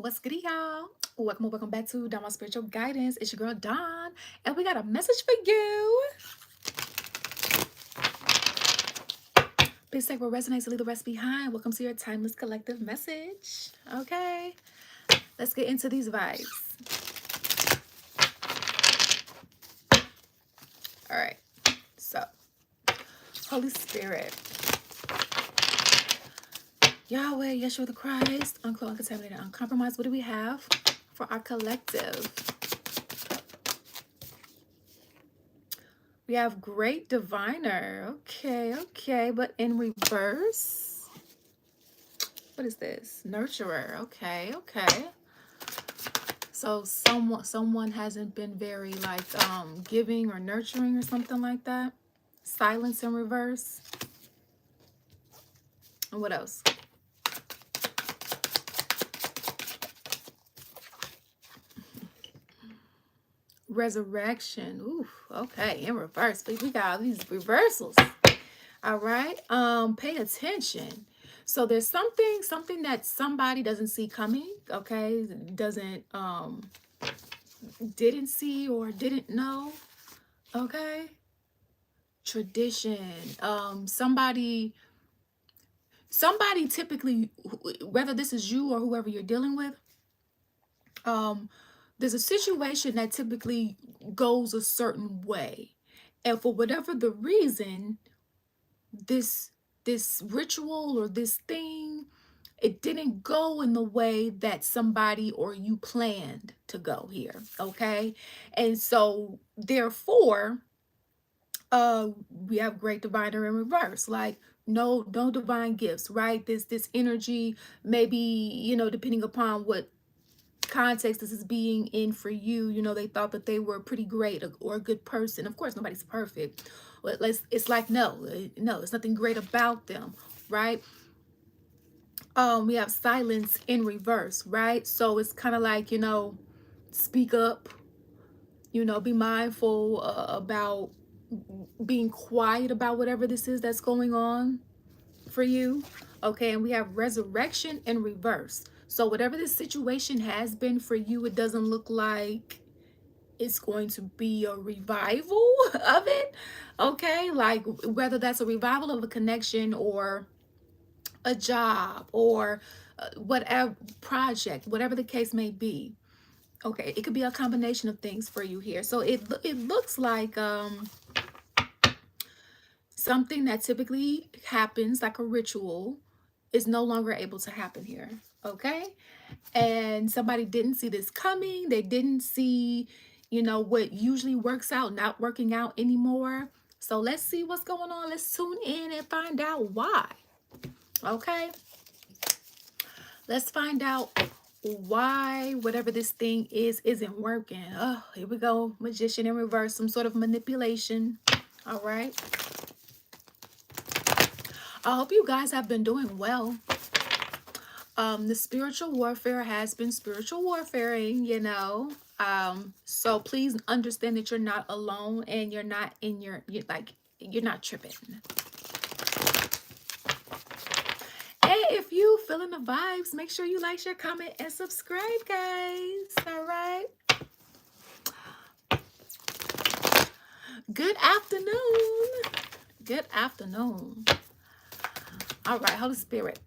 What's good, y'all? Welcome or welcome back to Dawn My Spiritual Guidance. It's your girl Dawn, and we got a message for you. Please take what resonates and leave the rest behind. Welcome to your timeless collective message. Okay, let's get into these vibes. All right, so Holy Spirit, Yahweh, Yeshua the Christ, unclothed, uncontaminated, uncompromised. What do we have for our collective? We have Great Diviner. Okay, but in reverse. What is this? Nurturer. Okay. So someone hasn't been very like giving or nurturing or something like that. Silence in reverse. And what else? Resurrection. Ooh, okay, in reverse. We got all these reversals. All right. Pay attention. So there's something that somebody doesn't see coming, okay? Didn't see or didn't know, okay? Tradition. Somebody typically, whether this is you or whoever you're dealing with, there's a situation that typically goes a certain way. And for whatever the reason, this ritual or this thing, it didn't go in the way that somebody or you planned to go here, okay? And so therefore, we have Great Diviner in reverse, like no divine gifts, right? This energy, maybe, depending upon what context this is being in for you, they thought that they were pretty great or a good person. Of course, nobody's perfect, but it's like no, it's nothing great about them, right? We have silence in reverse, right? So it's kind of like, speak up, be mindful about being quiet about whatever this is that's going on for you. Okay, and we have resurrection in reverse. So whatever this situation has been for you, it doesn't look like it's going to be a revival of it. Okay, like whether that's a revival of a connection or a job or whatever project, whatever the case may be. Okay, it could be a combination of things for you here. So it looks like something that typically happens, like a ritual, is no longer able to happen here. Okay, and somebody didn't see this coming. They didn't see, what usually works out not working out anymore. So let's see what's going on. Let's tune in and find out why. Okay, let's find out why whatever this thing isn't working. Oh, here we go. Magician in reverse, some sort of manipulation. All right, I hope you guys have been doing well. The spiritual warfare has been spiritual warfaring, so please understand that you're not alone and you're not in you're not tripping. Hey, if you feeling the vibes, make sure you like, share, comment, and subscribe, guys. All right. Good afternoon. Good afternoon. All right, Holy Spirit.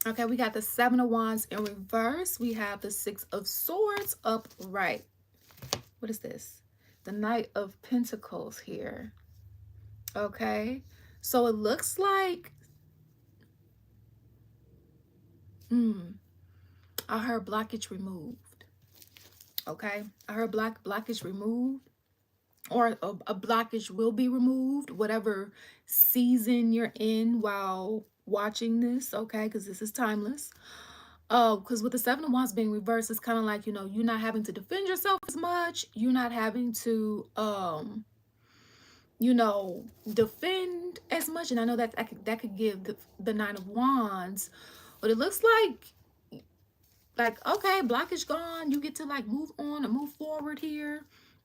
Okay, we got the Seven of Wands in reverse. We have the Six of Swords upright. What is this? The Knight of Pentacles here. Okay, so it looks like I heard blockage removed. Okay, I heard blockage removed, or a blockage will be removed, whatever season you're in while watching this. Okay, because this is timeless. Because with the Seven of Wands being reversed, it's kind of like, you're not having to defend yourself as much. You're not having to defend as much. And I know that that could give the Nine of Wands, but it looks like okay, blockage gone. You get to like move on and move forward here.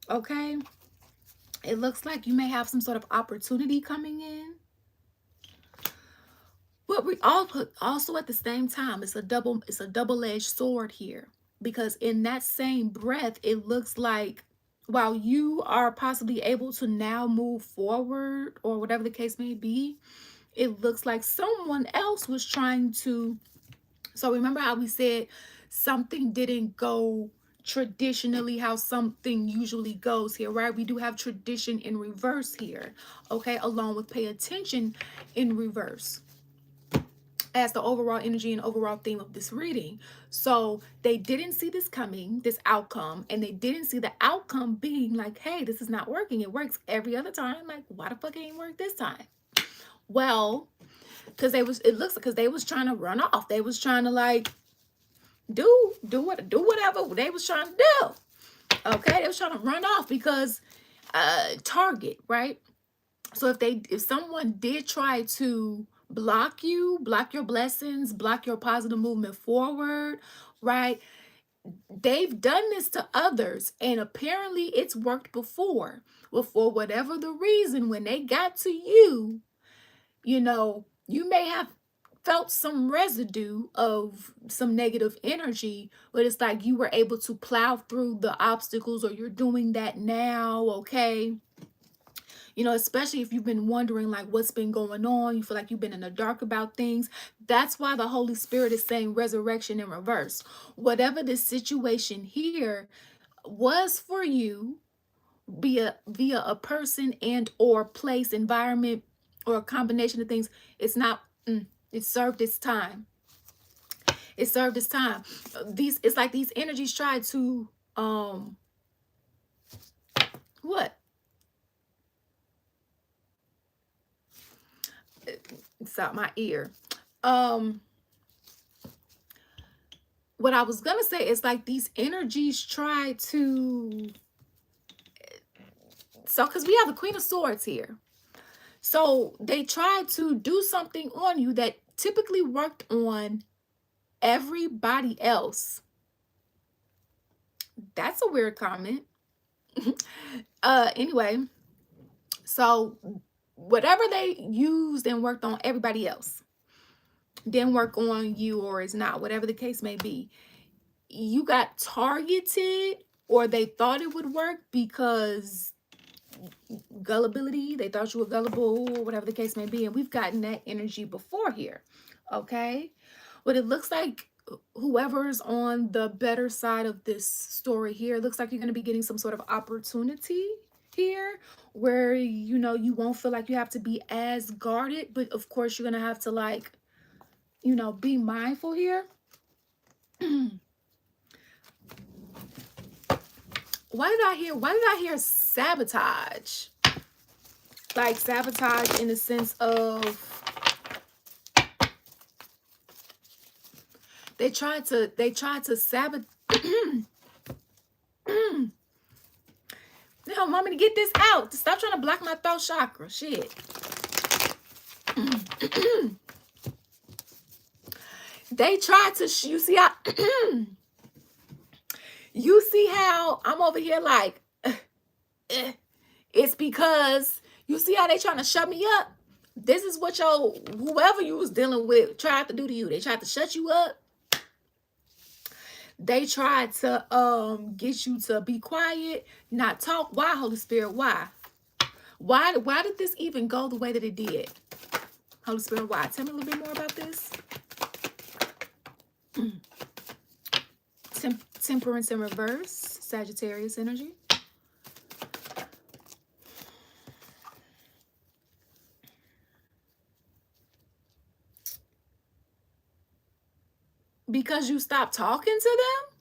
Okay, it looks like you may have some sort of opportunity coming in. but we all also at the same time, it's a double-edged sword here, because in that same breath, it looks like while you are possibly able to now move forward or whatever the case may be, it looks like someone else was trying to. So remember how we said something didn't go traditionally how something usually goes here, right? We do have tradition in reverse here, okay, along with pay attention in reverse as the overall energy and overall theme of this reading. So they didn't see this coming, this outcome, and they didn't see the outcome being like, hey, this is not working. It works every other time. Like, why the fuck it ain't work this time? Well, because they was trying to run off. They was trying to like do whatever they was trying to do. Okay, they was trying to run off because target, right? So if someone did try to block you, block your blessings, block your positive movement forward, right? They've done this to others, and apparently it's worked before. Well, for whatever the reason, when they got to you, you know, you may have felt some residue of some negative energy, but it's like you were able to plow through the obstacles, or you're doing that now, okay? You know, especially if you've been wondering like what's been going on, you feel like you've been in the dark about things. That's why the Holy Spirit is saying resurrection in reverse. Whatever the situation here was for you, via a person and or place, environment, or a combination of things, it's not, it served its time. It served its time. It's like these energies try to what? It's out my ear. What I was gonna say is like these energies try to, so because we have the Queen of Swords here. So they tried to do something on you that typically worked on everybody else. That's a weird comment. Anyway, so whatever they used and worked on everybody else didn't work on you, or is not, whatever the case may be. You got targeted, or they thought it would work because gullibility, they thought you were gullible, or whatever the case may be. And we've gotten that energy before here, okay? But it looks like whoever's on the better side of this story here, it looks like you're going to be getting some sort of opportunity here where, you know, you won't feel like you have to be as guarded, but of course you're going to have to like, you know, be mindful here. Why did I hear sabotage? Like sabotage in the sense of they tried to sabotage. No, want me to get this out. Stop trying to block my throat chakra. Shit. They tried to, you see how, you see how I'm over here like, it's because you see how they trying to shut me up. This is what whoever you was dealing with tried to do to you. They tried to shut you up. They tried to get you to be quiet, not talk. Why, Holy Spirit? Why? Why did this even go the way that it did? Holy Spirit, why? Tell me a little bit more about this. Temperance in reverse, Sagittarius energy. Because you stopped talking to them?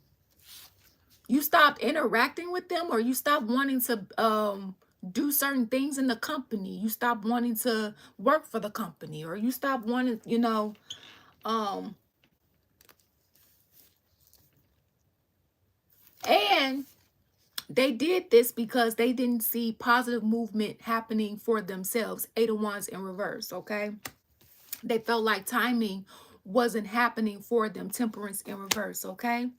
You stopped interacting with them, or you stopped wanting to do certain things in the company. You stopped wanting to work for the company, or you stopped wanting, you know, and they did this because they didn't see positive movement happening for themselves. Eight of Wands in reverse, okay? They felt like timing wasn't happening for them. Temperance in reverse, okay?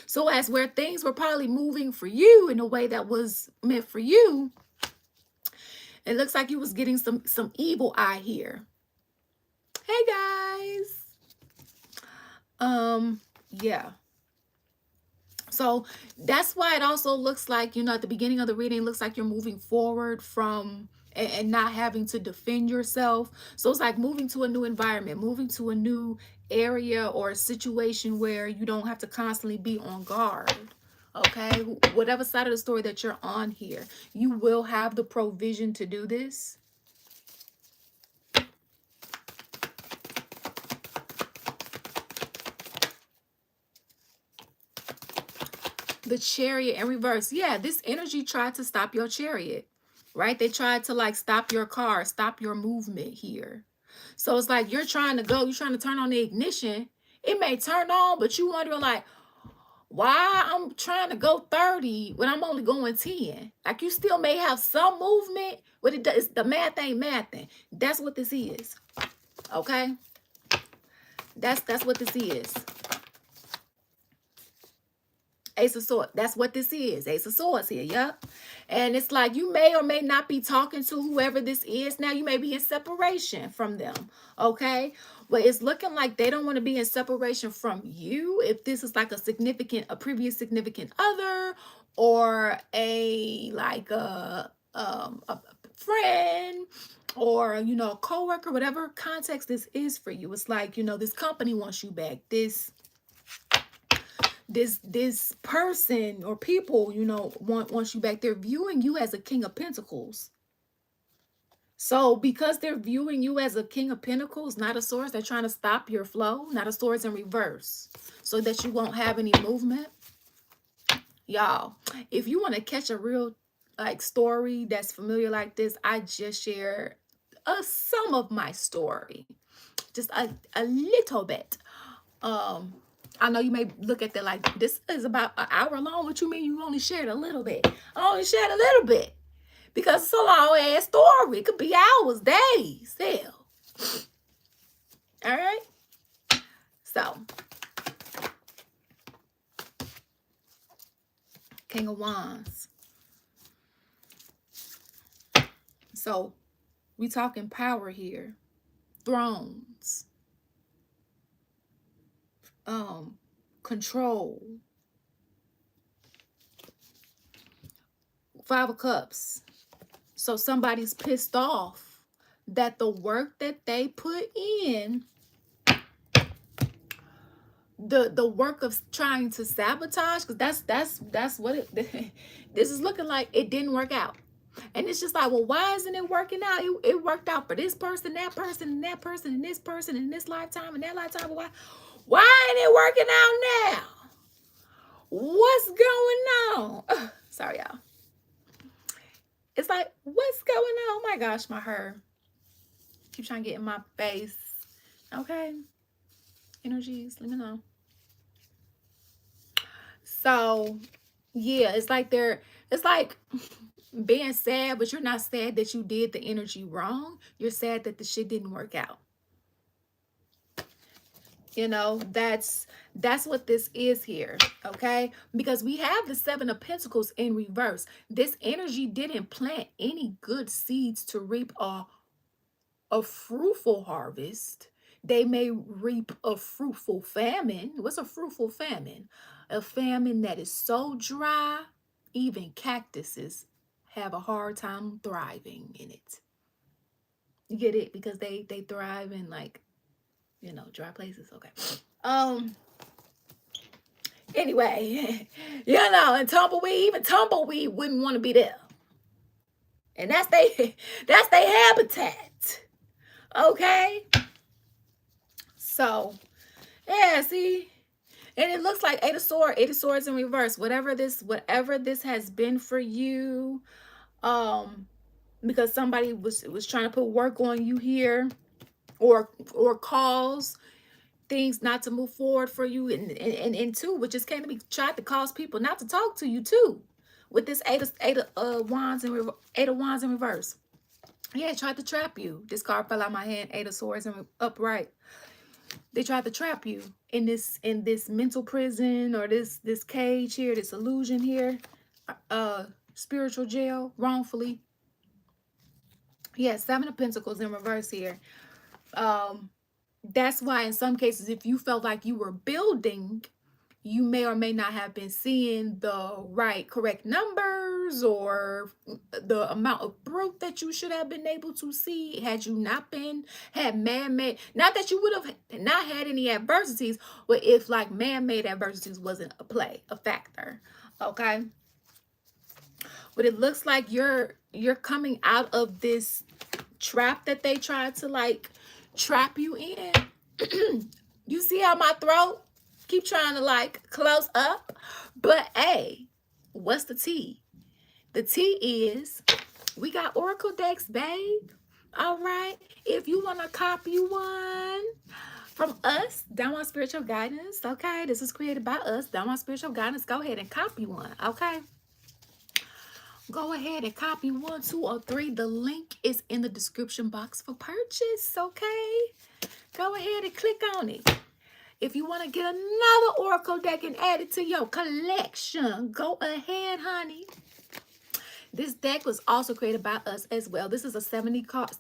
So as where things were probably moving for you in a way that was meant for you, it looks like you was getting some evil eye here. Hey guys. Yeah. So that's why it also looks like, at the beginning of the reading, it looks like you're moving forward from and not having to defend yourself. So it's like moving to a new environment, moving to a new area or a situation where you don't have to constantly be on guard. Okay, whatever side of the story that you're on here, you will have the provision to do this. The Chariot in reverse. Yeah, this energy tried to stop your chariot, right? They tried to like stop your car, stop your movement here. So it's like you're trying to go, you're trying to turn on the ignition. It may turn on, but you wondering like, why I'm trying to go 30 when I'm only going 10? Like you still may have some movement, but it does, the math ain't mathing. That's what this is. Okay? That's what this is. Ace of Swords. That's what this is. Ace of Swords here. Yep. And it's like you may or may not be talking to whoever this is. Now you may be in separation from them. Okay. But it's looking like they don't want to be in separation from you. If this is like a previous significant other, or a friend, or a coworker, whatever context this is for you. It's like, this company wants you back. This person or people, wants you back. They're viewing you as a King of Pentacles. So because they're viewing you as a King of Pentacles, not a Swords, they're trying to stop your flow, not a Swords in reverse, so that you won't have any movement. Y'all, if you want to catch a real story that's familiar like this, I just shared some of my story, just a little bit. I know you may look at that like, this is about an hour long. What you mean you only shared a little bit? I only shared a little bit because it's a long ass story. It could be hours, days, hell. All right. So, King of Wands. So, we talking power here. Thrones. Control. 5 of Cups. So somebody's pissed off that the work that they put in, the work of trying to sabotage, because that's what it this is looking like. It didn't work out. And it's just like, well, why isn't it working out? It worked out for this person, that person, and that person, and this person, in this lifetime, and that lifetime. But why ain't it working out now? What's going on? Ugh, sorry, y'all. It's like, what's going on? Oh my gosh, my hair keep trying to get in my face. Okay. Energies, let me know. So, yeah, it's like being sad, but you're not sad that you did the energy wrong. You're sad that the shit didn't work out. That's what this is here, okay? Because we have the 7 of Pentacles in reverse. This energy didn't plant any good seeds to reap a fruitful harvest. They may reap a fruitful famine. What's a fruitful famine? A famine that is so dry, even cactuses have a hard time thriving in it. You get it? Because they thrive in dry places. Okay. Anyway, and tumbleweed wouldn't want to be there. And that's their habitat. Okay. So, yeah, see? And it looks like 8 of Swords in reverse. Whatever this has been for you, because somebody was trying to put work on you here, or cause things not to move forward for you, and two, which just came to be tried to cause people not to talk to you too, with this eight of wands in reverse. Yeah, it tried to trap you. This card fell out of my hand. 8 of Swords and upright. They tried to trap you in this mental prison, or this cage here, this illusion here, spiritual jail, wrongfully. Yeah, 7 of Pentacles in reverse here. That's why in some cases, if you felt like you were building, you may or may not have been seeing the right correct numbers or the amount of growth that you should have been able to see had you not been had man-made, not that you would have not had any adversities, but if like man-made adversities wasn't a factor. Okay, but it looks like you're coming out of this trap that they tried to like trap you in. You see how my throat keep trying to like close up? But hey, what's the tea? The tea is we got Oracle decks, babe. All right. If you want to copy one from us, Downward Spiritual Guidance, okay? This is created by us, Downward Spiritual Guidance. Go ahead and copy one, okay? Go ahead and copy 1, 2, or 3. The link is in the description box for purchase, okay? Go ahead and click on it. If you want to get another Oracle deck and add it to your collection, go ahead, honey. This deck was also created by us as well. This is a 70 card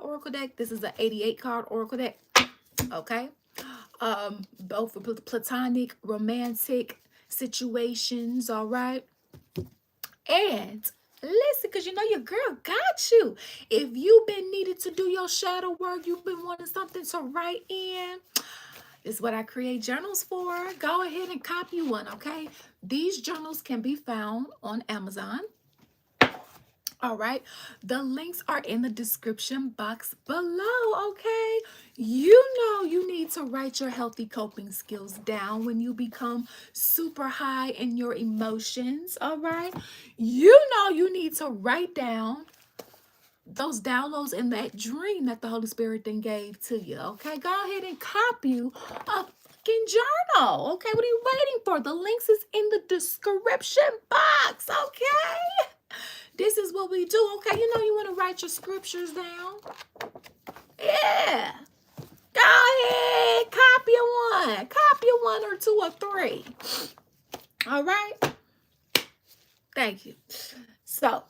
Oracle deck. This is an 88 card Oracle deck. Okay. Both for platonic, romantic situations, all right? And listen, because you know your girl got you. If you've been needed to do your shadow work, you've been wanting something to write in, this is what I create journals for. Go ahead and copy one, okay? These journals can be found on Amazon. All right, the links are in the description box below, okay? You know you need to write your healthy coping skills down when you become super high in your emotions, all right? You know you need to write down those downloads in that dream that the Holy Spirit then gave to you, okay? Go ahead and copy you a fucking journal, okay? What are you waiting for? The links is in the description box, okay? This is what we do, okay? You know you want to write your scriptures down. Yeah. Go ahead. Copy one. Copy 1 or 2 or 3. All right? Thank you. So,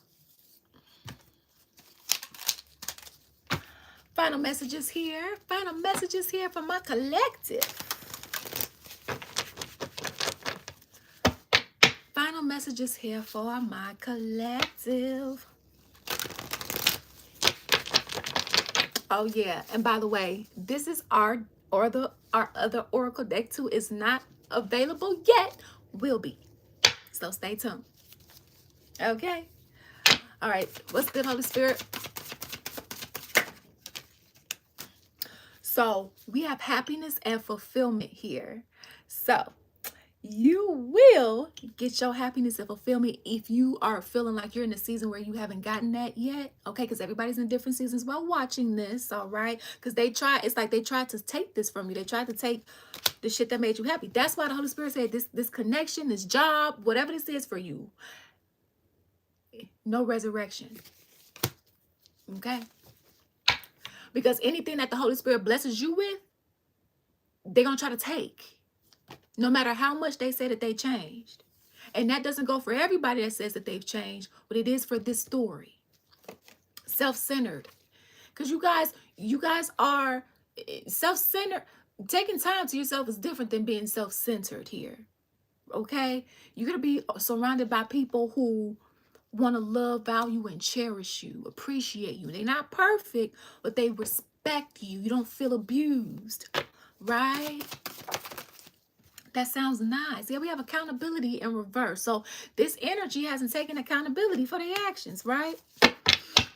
final messages here. Final messages here from my collective. Final messages here for my collective. Oh yeah, and by the way, this is our other Oracle deck too is not available yet. Will be. So stay tuned. Okay. All right. What's good, Holy Spirit? So we have happiness and fulfillment here. So you will get your happiness and fulfillment if you are feeling like you're in a season where you haven't gotten that yet. Okay, because everybody's in different seasons while watching this, all right? Because it's like they tried to take this from you. They tried to take the shit that made you happy. That's why the Holy Spirit said this connection, this job, whatever this is for you, no resurrection. Okay? Because anything that the Holy Spirit blesses you with, they're going to try to take. No matter how much they say that they changed. And that doesn't go for everybody that says that they've changed, but it is for this story. Self-centered. Because you guys are self-centered. Taking time to yourself is different than being self-centered here. Okay? You're going to be surrounded by people who want to love, value, and cherish you, appreciate you. They're not perfect, but they respect you. You don't feel abused, right? That sounds nice. Yeah, we have accountability in reverse. So this energy hasn't taken accountability for their actions, right?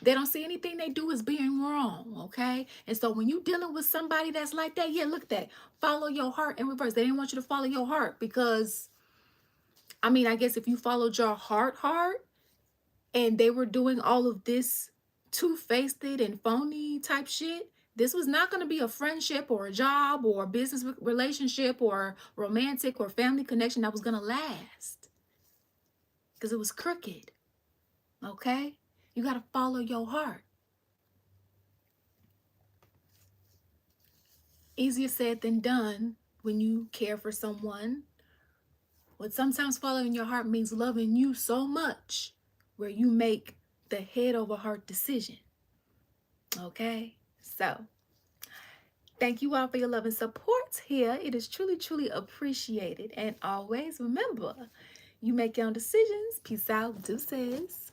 They don't see anything they do as being wrong, okay? And so when you're dealing with somebody that's like that, yeah, look at that. Follow your heart in reverse. They didn't want you to follow your heart because, I mean, I guess if you followed your heart, and they were doing all of this two-faced and phony type shit, this was not going to be a friendship or a job or a business relationship or romantic or family connection that was going to last. Because it was crooked. Okay? You got to follow your heart. Easier said than done when you care for someone. But sometimes following your heart means loving you so much where you make the head over heart decision. Okay? So, Thank you all for your love and support here. It is truly, truly appreciated. And always remember, you make your own decisions. Peace out. Deuces.